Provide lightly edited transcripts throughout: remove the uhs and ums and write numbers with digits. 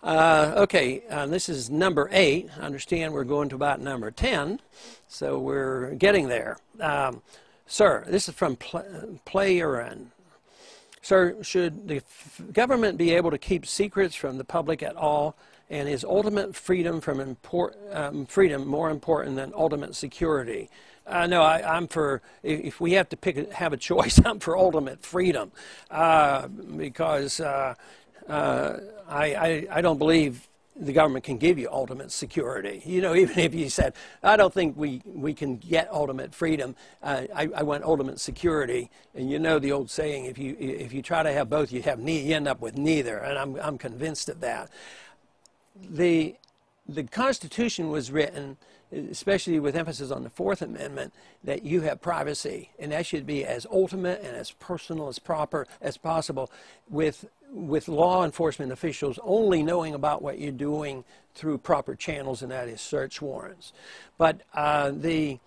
Okay, this is number 8. I understand we're going to about number 10, so we're getting there. Sir, this is from Playerin. Sir, should the government be able to keep secrets from the public at all? And is ultimate freedom from freedom more important than ultimate security? No, I'm for, if we have to have a choice, I'm for ultimate freedom, because I don't believe the government can give you ultimate security. You know, even if you said, I don't think we can get ultimate freedom, I want ultimate security. And you know the old saying, if you try to have both, you end up with neither. And I'm convinced of that. The Constitution was written, especially with emphasis on the Fourth Amendment, that you have privacy, and that should be as ultimate and as personal as proper as possible, with law enforcement officials only knowing about what you're doing through proper channels, and that is search warrants. But the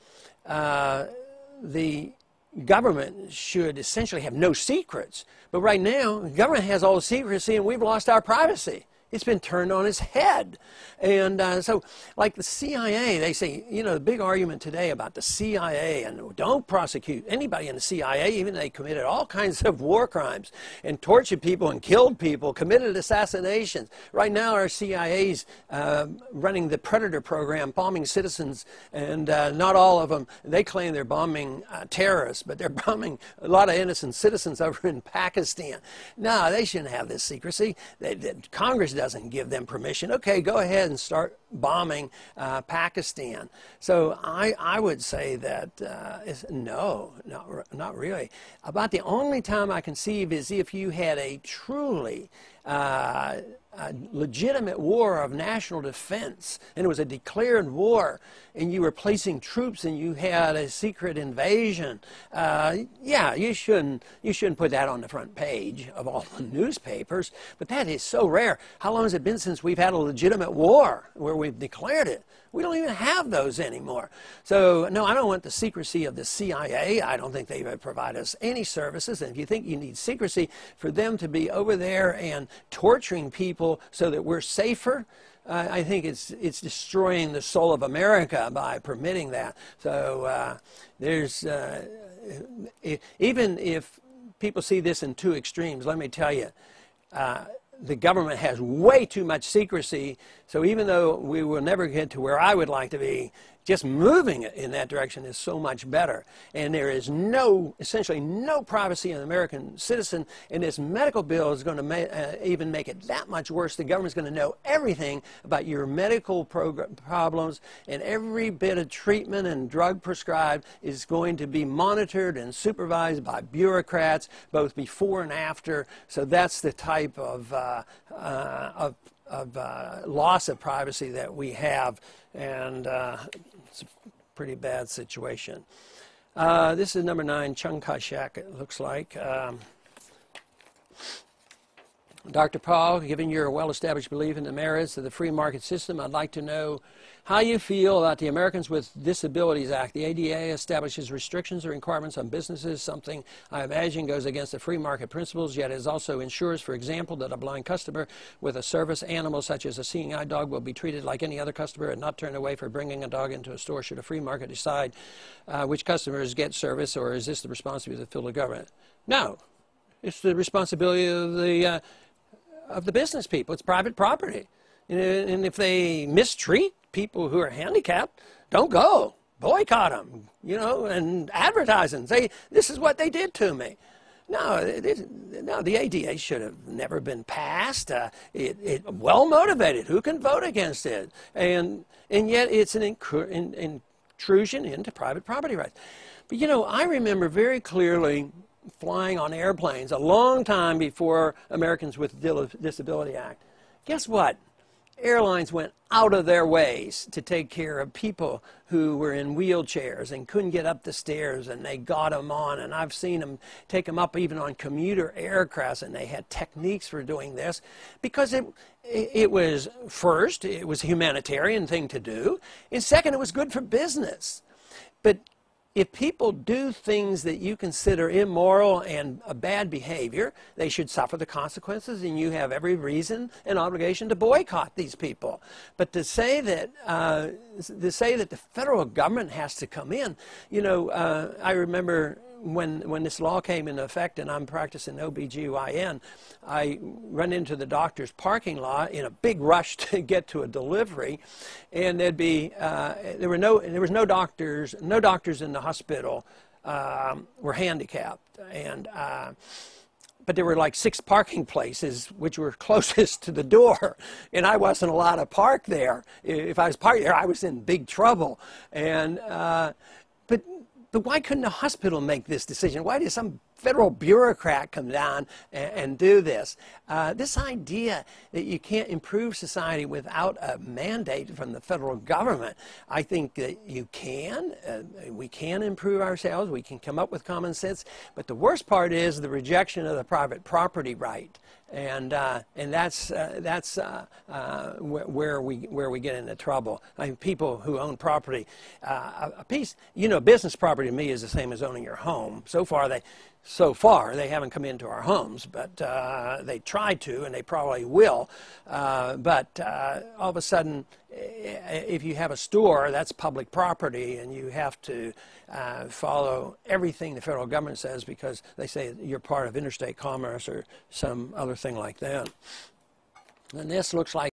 government should essentially have no secrets. But right now, the government has all the secrecy, and we've lost our privacy. It's been turned on its head. And so, like the CIA, they say, you know, the big argument today about the CIA, and don't prosecute anybody in the CIA, even though they committed all kinds of war crimes and tortured people and killed people, committed assassinations. Right now, our CIA's running the Predator program, bombing citizens, and not all of them, they claim they're bombing terrorists, but they're bombing a lot of innocent citizens over in Pakistan. No, they shouldn't have this secrecy. Congress doesn't give them permission. Okay, go ahead and start bombing Pakistan. So I would say that no, not really. About the only time I conceive is if you had a truly legitimate war of national defense, and it was a declared war, and you were placing troops, and you had a secret invasion. Yeah, you shouldn't put that on the front page of all the newspapers. But that is so rare. How long has it been since we've had a legitimate war where we've declared it? We don't even have those anymore. So, no, I don't want the secrecy of the CIA. I don't think they provide us any services. And if you think you need secrecy for them to be over there and torturing people so that we're safer, I think it's destroying the soul of America by permitting that. So even if people see this in two extremes, let me tell you, the government has way too much secrecy, so even though we will never get to where I would like to be, just moving it in that direction is so much better. And there is essentially no privacy in an American citizen, and this medical bill is going to even make it that much worse. The government's going to know everything about your medical problems, and every bit of treatment and drug prescribed is going to be monitored and supervised by bureaucrats, both before and after. So that's the type of loss of privacy that we have, and it's a pretty bad situation. This is number 9, Chiang Kai-shek, it looks like. Dr. Paul, given your well-established belief in the merits of the free market system, I'd like to know how you feel about the Americans with Disabilities Act. The ADA establishes restrictions or requirements on businesses, something I imagine goes against the free market principles, yet it also ensures, for example, that a blind customer with a service animal such as a seeing eye dog will be treated like any other customer and not turned away for bringing a dog into a store should a free market decide which customers get service, or is this the responsibility of the federal government? No, it's the responsibility of the business people. It's private property. And if they mistreat people who are handicapped, don't go. Boycott them, you know, and advertise and say, this is what they did to me. No, the ADA should have never been passed. It well motivated. Who can vote against it? And yet it's an intrusion into private property rights. But, you know, I remember very clearly flying on airplanes a long time before Americans with Disability Act. Guess what? Airlines went out of their ways to take care of people who were in wheelchairs and couldn't get up the stairs, and they got them on, and I've seen them take them up even on commuter aircrafts, and they had techniques for doing this because it was, first, it was a humanitarian thing to do, and second, it was good for business. But if people do things that you consider immoral and a bad behavior, they should suffer the consequences, and you have every reason and obligation to boycott these people. But to say that the federal government has to come in, you know, I remember when this law came into effect, and I'm practicing OBGYN, I run into the doctor's parking lot in a big rush to get to a delivery, and there'd be there was no doctors in the hospital were handicapped, and but there were like 6 parking places which were closest to the door, and I wasn't allowed to park there. If I was parked there, I was in big trouble. And but why couldn't a hospital make this decision? Why did some federal bureaucrat come down and do this? This idea that you can't improve society without a mandate from the federal government, I think that you can. We can improve ourselves. We can come up with common sense. But the worst part is the rejection of the private property right. And that's where we get into trouble. I mean, people who own property, a piece, you know, business property to me is the same as owning your home. So far they haven't come into our homes, but they try to, and they probably will. But all of a sudden, if you have a store, that's public property, and you have to follow everything the federal government says because they say you're part of interstate commerce or some other thing like that. And this looks like